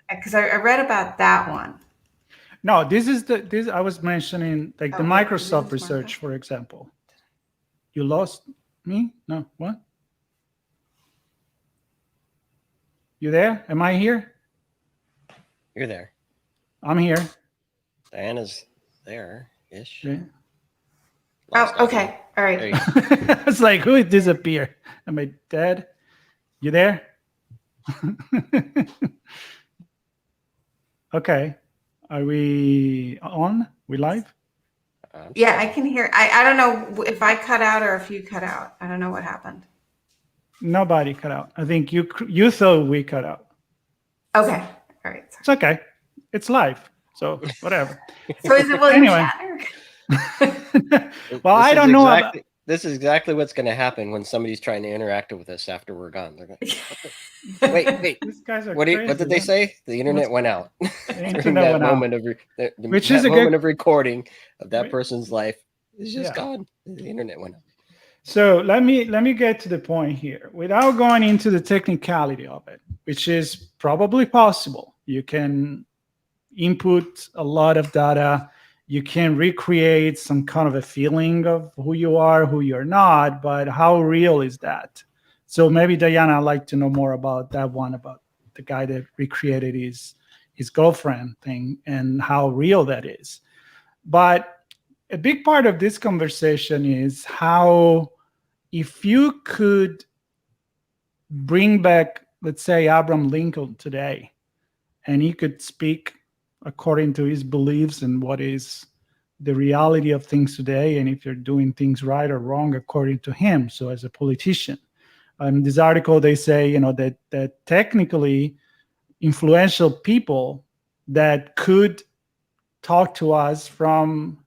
S3: because I read about that one.
S1: No, this I was mentioning like the
S3: Oh,
S1: Microsoft
S3: this
S1: research, for example. You lost me? No, what? You there? Am I here?
S2: You're there.
S1: I'm here.
S2: Diana's there-ish.
S1: Yeah.
S2: Lost
S3: Oh, okay.
S2: audio.
S3: All right.
S2: There you go.
S1: It's like, who disappeared? Am I dead? You there? Okay. Are we on? We live?
S3: Yeah, I can hear. I don't know if I cut out or if you cut out. I don't know what happened.
S1: Nobody cut out. I think you thought we cut out.
S3: Okay. All right.
S1: It's okay. It's live. So whatever.
S3: So is it William
S1: Anyway.
S3: Shatner?
S1: Well, I don't know.
S2: This is exactly what's going to happen when somebody's trying to interact with us after we're gone. They're going, wait.
S1: These guys are
S2: What
S1: crazy,
S2: did they say? The internet went out.
S1: The
S2: During
S1: internet
S2: that
S1: went out.
S2: moment
S1: Which
S2: that
S1: is a
S2: moment
S1: good
S2: of recording of that
S1: Wait.
S2: person's life is just
S1: Yeah.
S2: gone. The internet went out.
S1: So let me get to the point here without going into the technicality of it, which is probably possible. You can input a lot of data. You can recreate some kind of a feeling of who you are, who you're not, but how real is that? So maybe Diana, I'd like to know more about that one, about the guy that recreated his girlfriend thing and how real that is. But a big part of this conversation is how, if you could bring back, let's say, Abraham Lincoln today, and he could speak according to his beliefs and what is the reality of things today, and if you're doing things right or wrong according to him. So as a politician, in this article, they say, that technically influential people that could talk to us from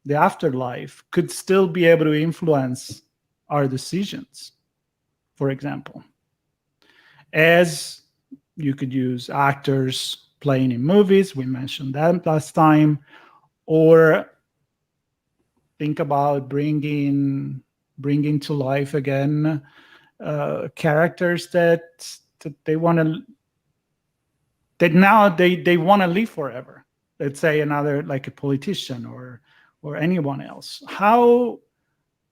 S1: the afterlife could still be able to influence our decisions, for example. As you could use actors playing in movies, we mentioned that last time, or think about bringing to life again characters that they want to, that now they want to live forever. Let's say another, like a politician or anyone else. How,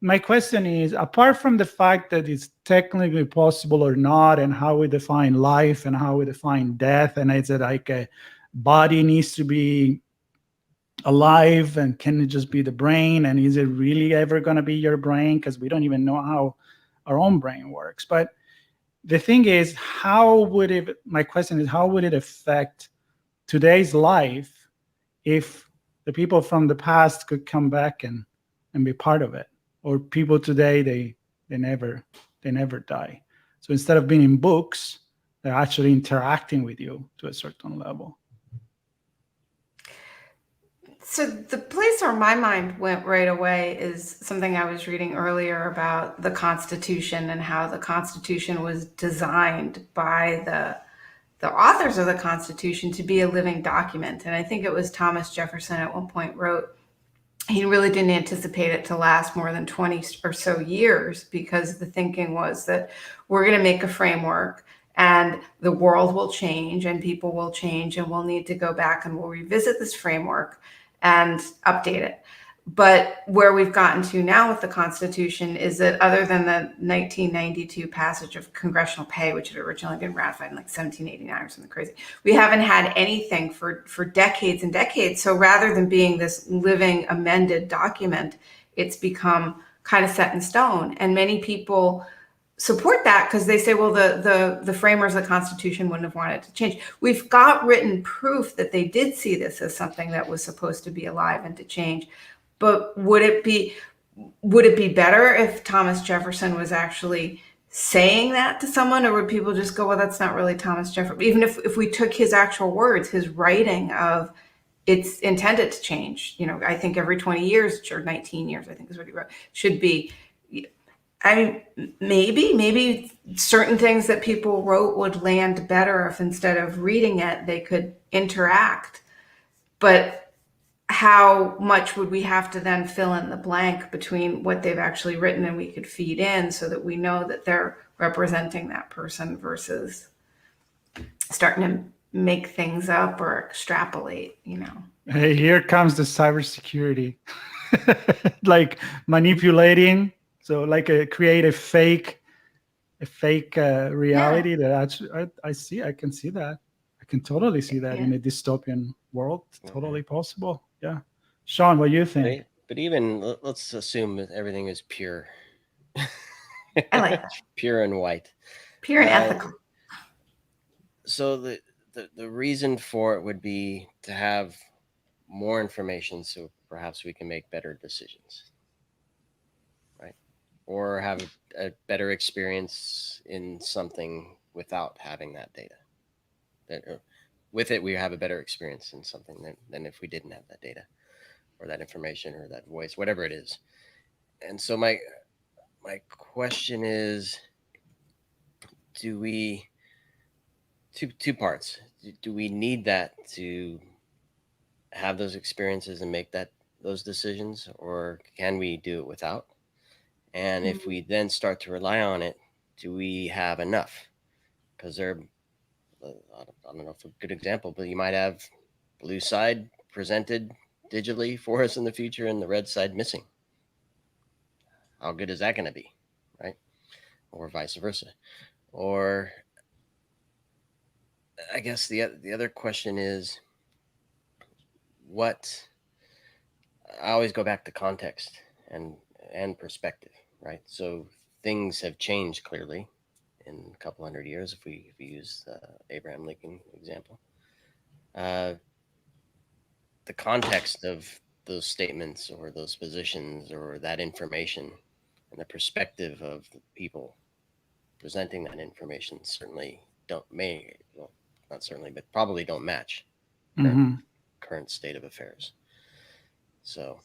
S1: my question is, apart from the fact that it's technically possible or not, and how we define life and how we define death, and is it like a body needs to be alive, and can it just be the brain, and is it really ever going to be your brain, because we don't even know how our own brain works. But the thing is, my question is, how would it affect today's life if the people from the past could come back and be part of it? Or people today, they never die. So instead of being in books, they're actually interacting with you to a certain level.
S3: So the place where my mind went right away is something I was reading earlier about the Constitution and how the Constitution was designed by the authors of the Constitution to be a living document. And I think it was Thomas Jefferson at one point wrote, he really didn't anticipate it to last more than 20 or so years, because the thinking was that we're going to make a framework and the world will change and people will change, and we'll need to go back and we'll revisit this framework and update it. But where we've gotten to now with the Constitution is that, other than the 1992 passage of congressional pay, which had originally been ratified in like 1789 or something crazy, we haven't had anything for decades and decades. So rather than being this living amended document, it's become kind of set in stone. And many people support that because they say, well, the framers of the Constitution wouldn't have wanted to change. We've got written proof that they did see this as something that was supposed to be alive and to change. But would would it be better if Thomas Jefferson was actually saying that to someone, or would people just go, well, that's not really Thomas Jefferson? Even if we took his actual words, his writing of it's intended to change, I think every 20 years or 19 years, I think is what he wrote, should be. I mean, maybe certain things that people wrote would land better if instead of reading it, they could interact. But how much would we have to then fill in the blank between what they've actually written and we could feed in so that we know that they're representing that person versus starting to make things up or extrapolate,
S1: Hey, here comes the cybersecurity, like manipulating. So like create a fake reality that actually I can see that. I can totally see that in a dystopian world. Totally possible. Yeah. Sean, what do you think?
S2: Right? But even let's assume that everything is pure.
S3: I like that.
S2: Pure and white.
S3: Pure and ethical.
S2: So the reason for it would be to have more information so perhaps we can make better decisions, right? Or have a better experience in something without having that data. With it, we have a better experience in something than if we didn't have that data or that information or that voice, whatever it is. And so my question is, do we, two parts, do we need that to have those experiences and make those decisions, or can we do it without? And if we then start to rely on it, do we have enough? Because I don't know if a good example, but you might have blue side presented digitally for us in the future and the red side missing. How good is that going to be, right? Or vice versa. Or I guess the other question is, I always go back to context and perspective, right? So things have changed clearly in a couple hundred years if we use the Abraham Lincoln example. The context of those statements or those positions or that information and the perspective of the people presenting that information certainly not certainly, but probably don't match current state of affairs. So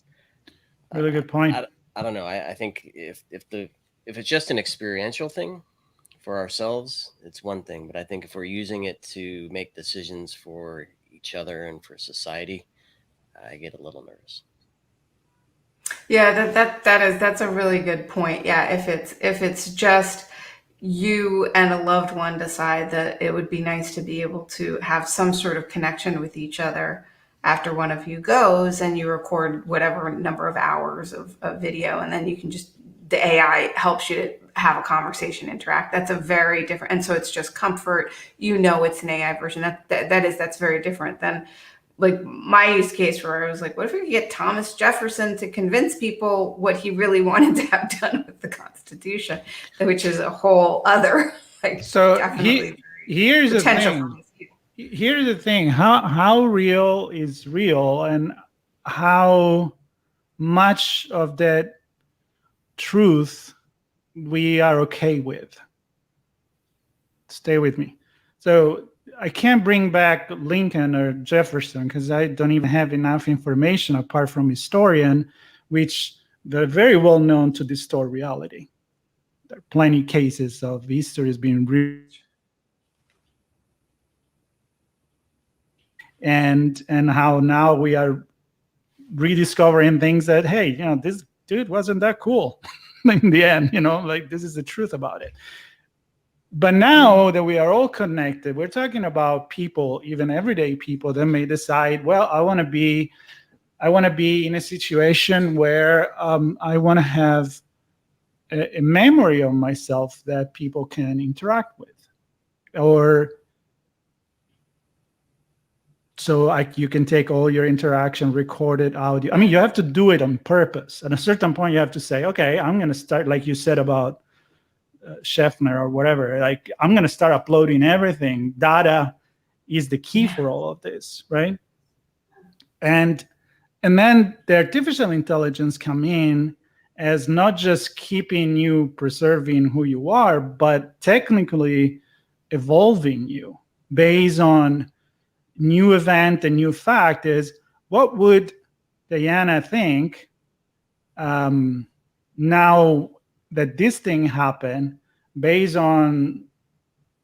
S1: really good point.
S2: I don't know. I think if it's just an experiential thing for ourselves, it's one thing. But I think if we're using it to make decisions for each other and for society, I get a little nervous.
S3: Yeah, that's a really good point. Yeah, if it's just you and a loved one decide that it would be nice to be able to have some sort of connection with each other after one of you goes, and you record whatever number of hours of video, and then you can the AI helps you to have a conversation, interact. That's a very different, and so it's just comfort. It's an AI version. That's very different than like my use case where I was like, what if we could get Thomas Jefferson to convince people what he really wanted to have done with the Constitution, which is a whole other
S1: so here's the thing. Here's the thing. How real is real, and how much of that truth we are okay with. Stay with me. So I can't bring back Lincoln or Jefferson because I don't even have enough information apart from historian, which they're very well known to distort reality. There are plenty of cases of histories being and how now we are rediscovering things that, hey, this dude wasn't that cool in the end, this is the truth about it. But now that we are all connected, we're talking about people, even everyday people, that may decide, well, I want to be in a situation where I want to have a memory of myself that people can interact with, or so you can take all your interaction, recorded audio. I mean, you have to do it on purpose. At a certain point, you have to say, okay, I'm going to start, like you said about Schaffner or whatever, like I'm going to start uploading everything. Data is the key for all of this, right? And then the artificial intelligence come in as not just keeping you, preserving who you are, but technically evolving you based on new event and new fact. Is what would Diana think now that this thing happened based on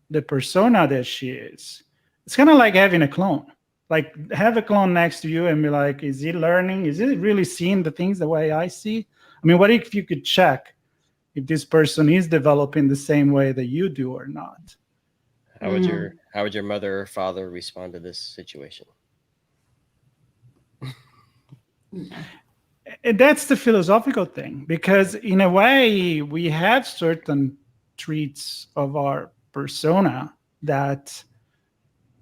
S1: the persona that she is? It's kind of like having a clone. Like, have a clone next to you and be like, is he learning? Is he really seeing the things the way I see? I mean, what if you could check if this person is developing the same way that you do or not?
S2: How would your mother or father respond to this situation?
S1: And that's the philosophical thing, because in a way we have certain traits of our persona that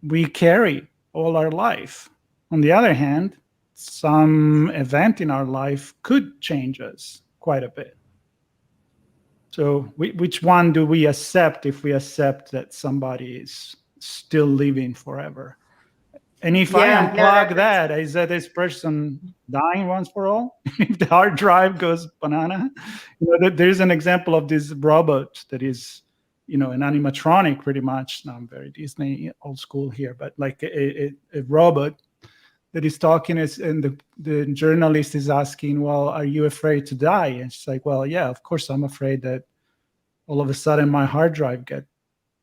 S1: we carry all our life. On the other hand, some event in our life could change us quite a bit. So which one do we accept if we accept that somebody is still living forever? And if I unplug that, is that this person dying once for all? If the hard drive goes banana? There's an example of this robot that is, an animatronic pretty much. Now I'm very Disney old school here, but like a robot that is talking, and the journalist is asking, well, are you afraid to die? And she's like, well, yeah, of course I'm afraid that all of a sudden my hard drive get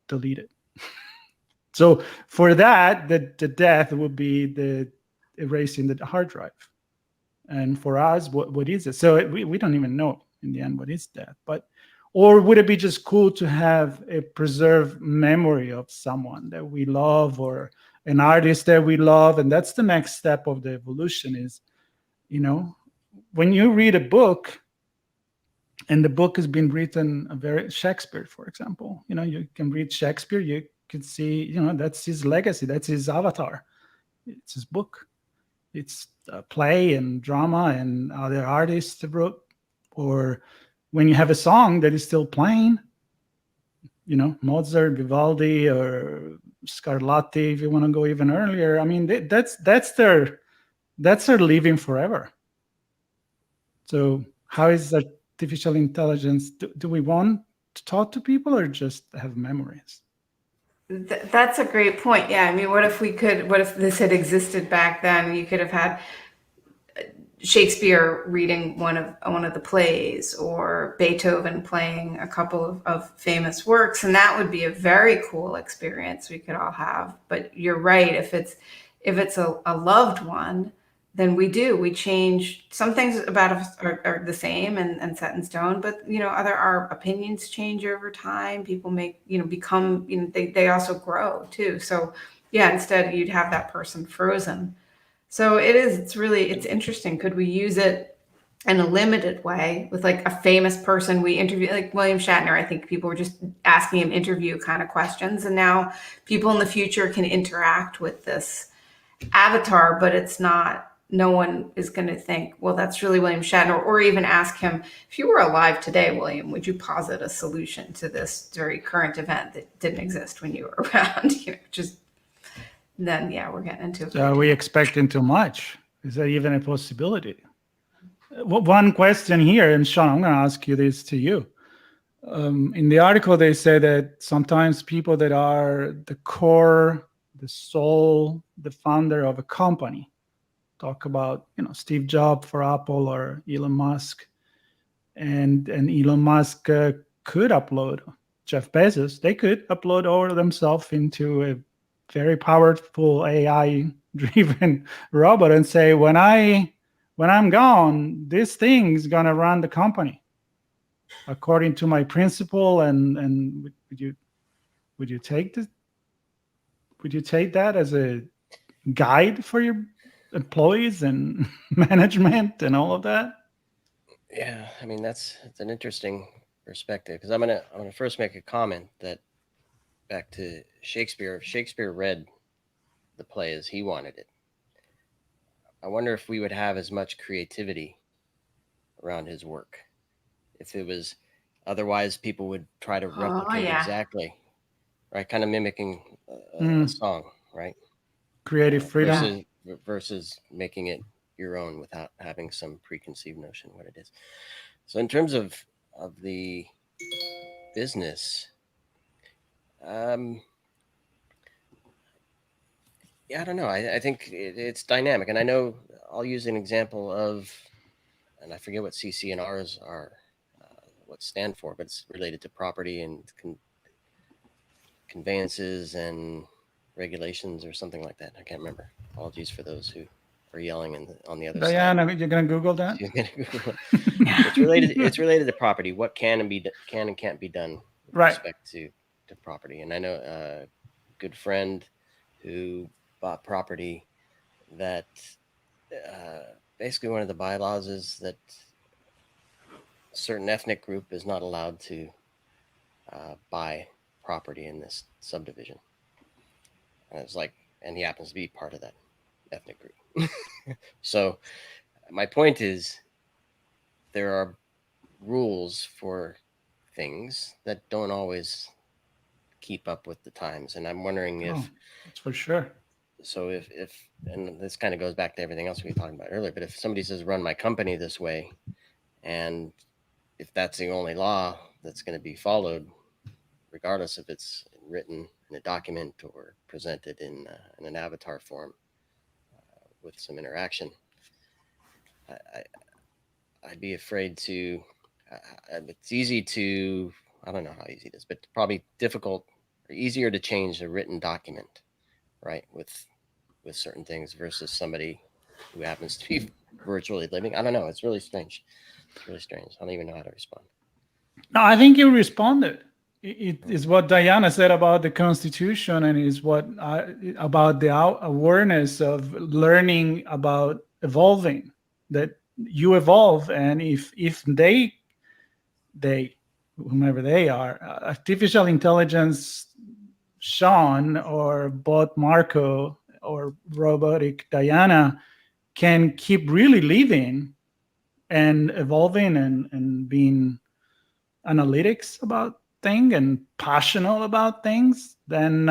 S1: deleted. So for that, the death would be the erasing the hard drive. And for us, what is it? So we don't even know in the end what is death. Or would it be just cool to have a preserved memory of someone that we love, or an artist that we love? And that's the next step of the evolution is, when you read a book and the book has been written, Shakespeare, for example, you can read Shakespeare, you could see, that's his legacy, that's his avatar. It's his book. It's a play and drama and other artists wrote. Or when you have a song that is still playing, Mozart, Vivaldi, or Scarlatti, if you want to go even earlier. I mean, that's their living forever. So how is artificial intelligence? Do we want to talk to people or just have memories?
S3: That's a great point. Yeah, I mean, what if this had existed back then? You could have had Shakespeare reading one of the plays, or Beethoven playing a couple of famous works, and that would be a very cool experience we could all have. But you're right, if it's a loved one, then we change. Some things about us are the same and set in stone, but our opinions change over time. People become, they also grow too. So yeah, instead you'd have that person frozen. So it's interesting. Could we use it in a limited way with like a famous person we interview, like William Shatner? I think people were just asking him interview kind of questions, and now people in the future can interact with this avatar, but it's not, no one is going to think, well, that's really William Shatner, or even ask him, if you were alive today, William, would you posit a solution to this very current event that didn't exist when you were around? Then we're getting into it.
S1: So are we expecting too much? Is that even a possibility? One question here, and Sean, I'm going to ask you this to you. In the article, they say that sometimes people that are the core, the soul, the founder of a company, talk about Steve Jobs for Apple or Elon Musk, and Elon Musk could upload Jeff Bezos. They could upload all themselves into a very powerful AI-driven robot and say, when I'm gone, this thing is gonna run the company according to my principle. And would you take this? Would you take that as a guide for your employees and management and all of that?
S2: Yeah, I mean it's an interesting perspective, because I'm gonna first make a comment that back to Shakespeare. If Shakespeare read the play as he wanted it, I wonder if we would have as much creativity around his work. If it was otherwise, people would try to replicate exactly, right? Kind of mimicking a song, right?
S1: Creative freedom
S2: versus making it your own without having some preconceived notion what it is. So in terms of the business, yeah, I don't know. I think it's dynamic, and I know I'll use an example of, and I forget what CC and Rs are, what stand for, but it's related to property and conveyances and regulations or something like that. I can't remember. Apologies for those who are yelling on the other side.
S1: Diana, you're gonna Google that?
S2: She's gonna Google it. It's related. It's related to property. What can and can't be done with
S1: Right.
S2: respect to property. And I know a good friend who bought property that basically one of the bylaws is that a certain ethnic group is not allowed to buy property in this subdivision. And it's like, and he happens to be part of that ethnic group. So my point is, there are rules for things that don't always keep up with the times, and I'm wondering if
S1: that's for sure.
S2: So if and this kind of goes back to everything else we were talking about earlier, but if somebody says run my company this way, and if that's the only law that's going to be followed, regardless if it's written in a document or presented in an avatar form with some interaction, I'd be afraid to. It's easy to, I don't know how easy it is, but probably difficult or easier to change a written document, right? With certain things versus somebody who happens to be virtually living. I don't know. It's really strange. It's really strange. I don't even know how to respond.
S1: No, I think you responded. It is what Diana said about the Constitution, and is what about the awareness of learning about evolving. That you evolve, and if they whomever they are, artificial intelligence, Sean or bot Marco or robotic Diana can keep really living and evolving and being analytics about things and passionate about things, then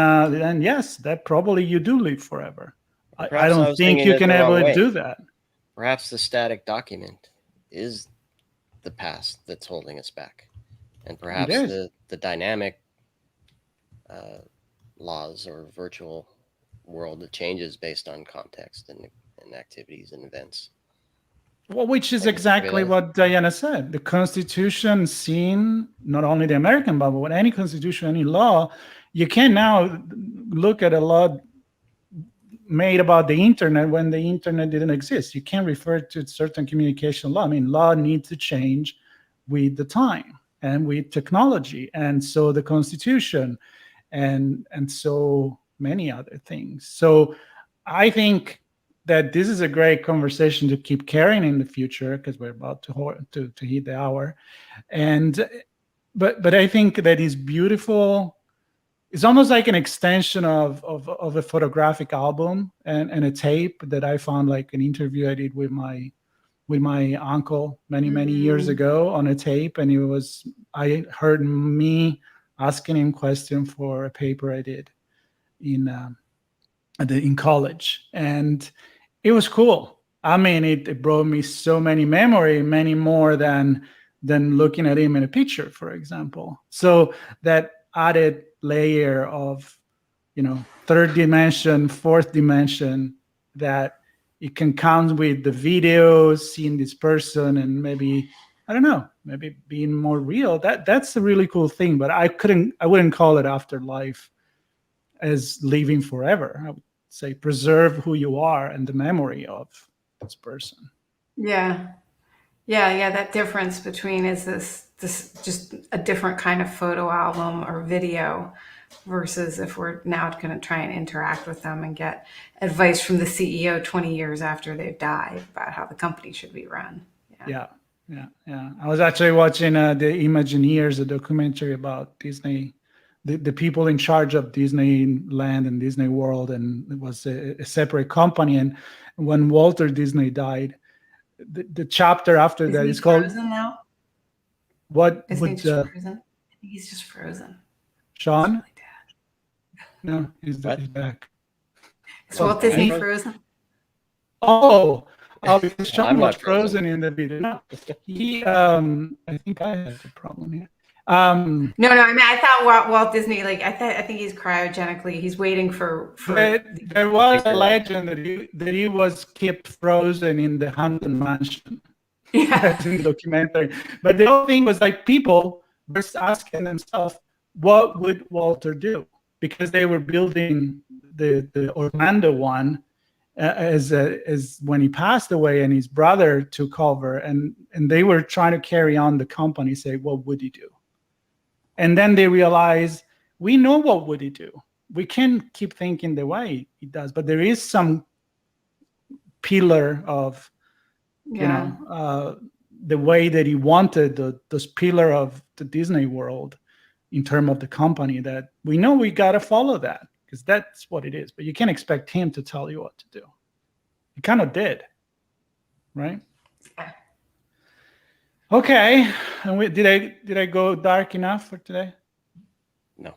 S1: yes, that probably you do live forever. I don't think you can ever do that.
S2: Perhaps the static document is the past that's holding us back, and perhaps the dynamic laws or virtual world that changes based on context and activities and events.
S1: Well, which is exactly what Diana said. The Constitution, seen not only the American Bible, but any constitution, any law, you can now look at a law made about the internet when the internet didn't exist. You can't refer to certain communication law. I mean, law needs to change with the time and with technology, and so the Constitution, and so many other things. So I think that this is a great conversation to keep carrying in the future, because we're about to hit the hour. And but I think that is beautiful. It's almost like an extension of a photographic album and a tape that I found, like an interview I did with my uncle many years ago on a tape. And I heard me asking him questions for a paper I did in college, and it was cool. I mean, it brought me so many memory, many more than looking at him in a picture, for example. So that added layer of, third dimension, fourth dimension, that it can count with the videos, seeing this person, and maybe, I don't know, maybe being more real. That's a really cool thing. But I wouldn't call it afterlife as living forever. I would say preserve who you are and the memory of this person.
S3: Yeah. That difference between, is this just a different kind of photo album or video, versus if we're now going to try and interact with them and get advice from the CEO 20 years after they've died about how the company should be run.
S1: Yeah. I was actually watching the Imagineers, a documentary about Disney, the people in charge of Disneyland and Disney World, and it was a separate company. And when Walter Disney died, the chapter after that is called
S3: Frozen now?
S1: What
S3: Is
S1: would
S3: he just frozen? I think he's just frozen.
S1: Sean?
S3: Really dead.
S1: No, he's back.
S3: Is Walt Disney frozen?
S1: Oh, Oh, because Sean
S2: I'm
S1: was
S2: not frozen.
S1: frozen in the video. No, he, I think I had the problem here.
S3: No, I mean, I thought Walt Disney, like, I think he's cryogenically, he's waiting for.
S1: There was a legend that he was kept frozen in the Haunted Mansion.
S3: Yeah.
S1: That's in the documentary. But the whole thing was like people were asking themselves, what would Walter do? Because they were building the Orlando one as when he passed away and his brother took over, and they were trying to carry on the company, say, what would he do? And then they realized, we know what would he do. We can't keep thinking the way he does, but there is some pillar of, the way that he wanted those pillar of the Disney world in terms of the company, that we know we got to follow that because that's what it is. But you can't expect him to tell you what to do. He kind of did, right?
S3: Yeah.
S1: Okay, and did I go dark enough for today?
S2: No.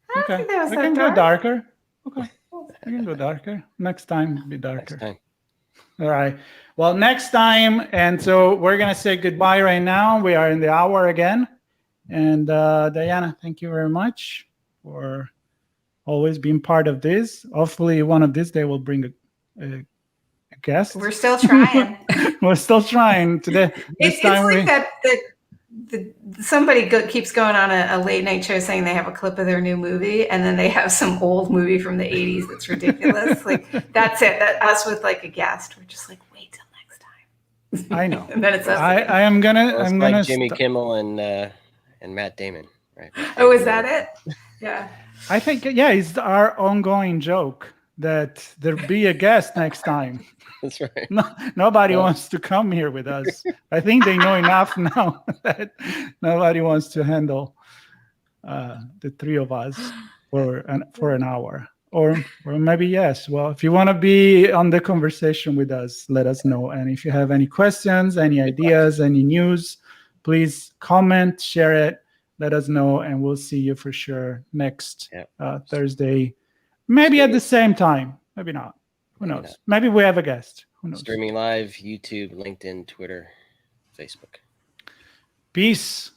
S3: I don't think that was
S1: I
S3: that
S1: can
S3: dark.
S1: go darker. Okay, I can go darker. Next time, be darker.
S2: Next time.
S1: All right. Well, next time, and so we're gonna say goodbye right now. We are in the hour again, and Diana, thank you very much for always being part of this. Hopefully, one of these days we'll bring a guest.
S3: We're still trying.
S1: We're still trying today.
S3: It's like that somebody keeps going on a late night show saying they have a clip of their new movie, and then they have some old movie from the 80s that's ridiculous. Like, that's it. That us with like a guest, we're just like, wait till next time.
S1: I know.
S3: And then it's us.
S1: I am gonna.
S2: Well, it's
S1: I'm
S2: like
S1: gonna.
S2: Jimmy Kimmel and Matt Damon, right?
S3: Oh, is that it? Yeah.
S1: I think it's our ongoing joke that there'll be a guest next time.
S2: That's right.
S1: Nobody wants to come here with us. I think they know enough now that nobody wants to handle the three of us for an hour, or maybe yes. Well, if you want to be on the conversation with us, let us know. And if you have any questions, any ideas, any news, please comment, share it, let us know, and we'll see you for sure next Thursday, maybe at the same time, maybe not. Who knows? Maybe we have a guest. Who knows?
S2: Streaming live, YouTube, LinkedIn, Twitter, Facebook.
S1: Peace.